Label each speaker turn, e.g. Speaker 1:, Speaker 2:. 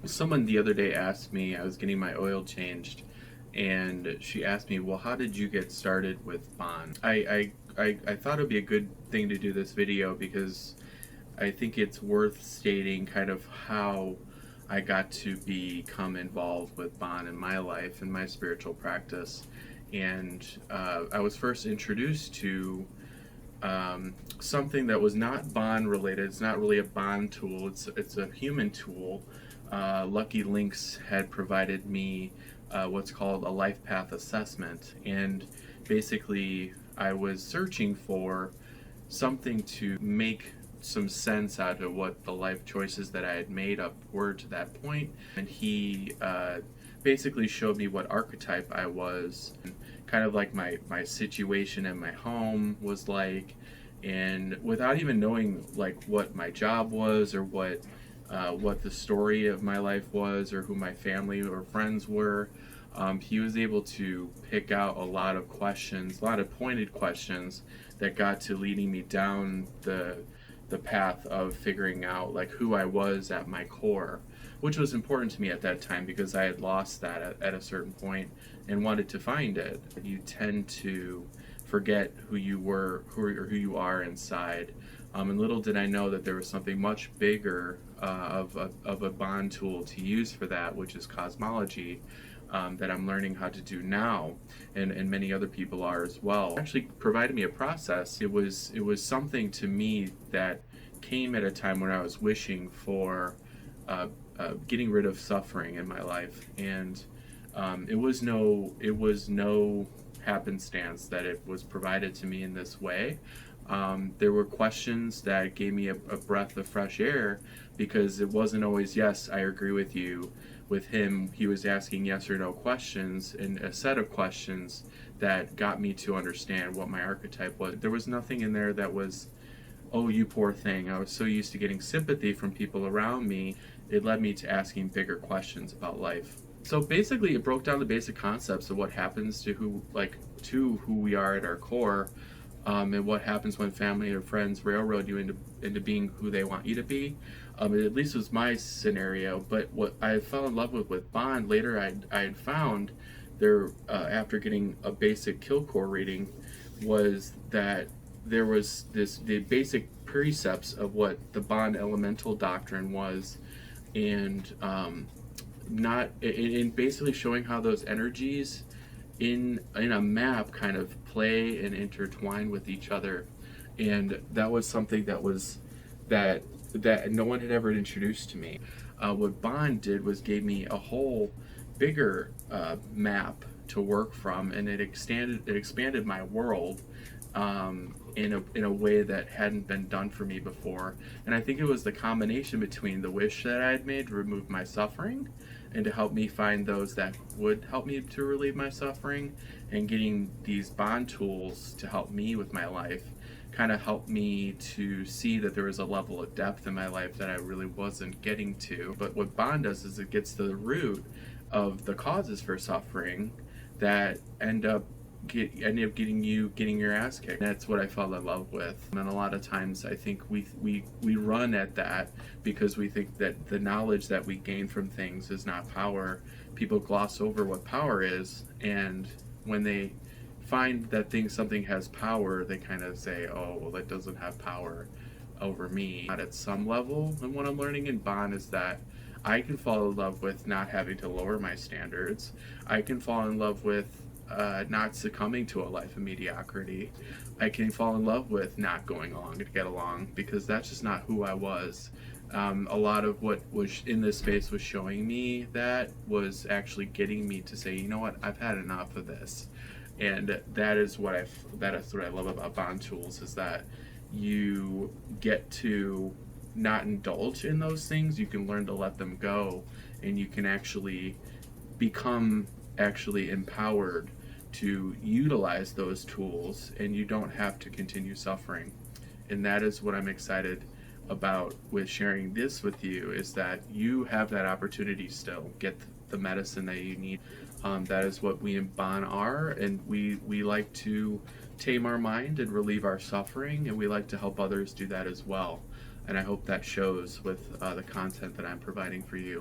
Speaker 1: Someone the other day asked me, I was getting my oil changed, and she asked me, well, how did you get started with Bond? I thought it would be a good thing to do this video because I think it's worth stating kind of how I got to become involved with Bond in my life and my spiritual practice. And I was first introduced to something that was not bond related. It's not really a bond tool. It's a human tool. Lucky Links had provided me what's called a life path assessment, and basically I was searching for something to make some sense out of what the life choices that I had made up were to that point. And he basically showed me what archetype I was, and kind of like my situation in my home was like, and without even knowing like what my job was or what the story of my life was or who my family or friends were, he was able to pick out a lot of questions, a lot of pointed questions that got to leading me down the path of figuring out like who I was at my core, which was important to me at that time because I had lost that at a certain point and wanted to find it. You tend to forget who you were, who you are inside. And little did I know that there was something much bigger of a bond tool to use for that, which is cosmology, that I'm learning how to do now, and many other people are as well. It actually provided me a process. It was something to me that came at a time when I was wishing for getting rid of suffering in my life, and it was no happenstance that it was provided to me in this way. There were questions that gave me a breath of fresh air because it wasn't always, yes, I agree with you. With him, he was asking yes or no questions, and a set of questions that got me to understand what my archetype was. There was nothing in there that was, oh, you poor thing. I was so used to getting sympathy from people around me, it led me to asking bigger questions about life. So basically, it broke down the basic concepts of what happens to who we are at our core, and what happens when family or friends railroad you into being who they want you to be. It at least was my scenario. But what I fell in love with Bond later, I had found there after getting a basic kill core reading, was that there was the basic precepts of what the Bond elemental doctrine was, and not in basically showing how those energies in a map kind of play and intertwine with each other. And that was something that no one had ever introduced to me. What Bond did was gave me a whole bigger map to work from, and it expanded my world in a way that hadn't been done for me before. And I think it was the combination between the wish that I had made to remove my suffering and to help me find those that would help me to relieve my suffering, and getting these bond tools to help me with my life kind of helped me to see that there was a level of depth in my life that I really wasn't getting to. But what bond does is it gets to the root of the causes for suffering that end up getting your ass kicked. That's what I fell in love with. And a lot of times I think we run at that because we think that the knowledge that we gain from things is not power. People gloss over what power is, and when they find that something has power, they kind of say, oh, well, that doesn't have power over me. Not at some level. And what I'm learning in Bond is that I can fall in love with not having to lower my standards. I can fall in love with not succumbing to a life of mediocrity. I can fall in love with not going along to get along, because that's just not who I was. A lot of what was in this space was showing me that was actually getting me to say, you know what, I've had enough of this. And that is what I love about bond tools, is that you get to not indulge in those things. You can learn to let them go, and you can actually become actually empowered to utilize those tools, and you don't have to continue suffering. And that is what I'm excited about with sharing this with you, is that you have that opportunity still. Get the medicine that you need. That is what we in Bond are, and we like to tame our mind and relieve our suffering, and we like to help others do that as well. And I hope that shows with the content that I'm providing for you.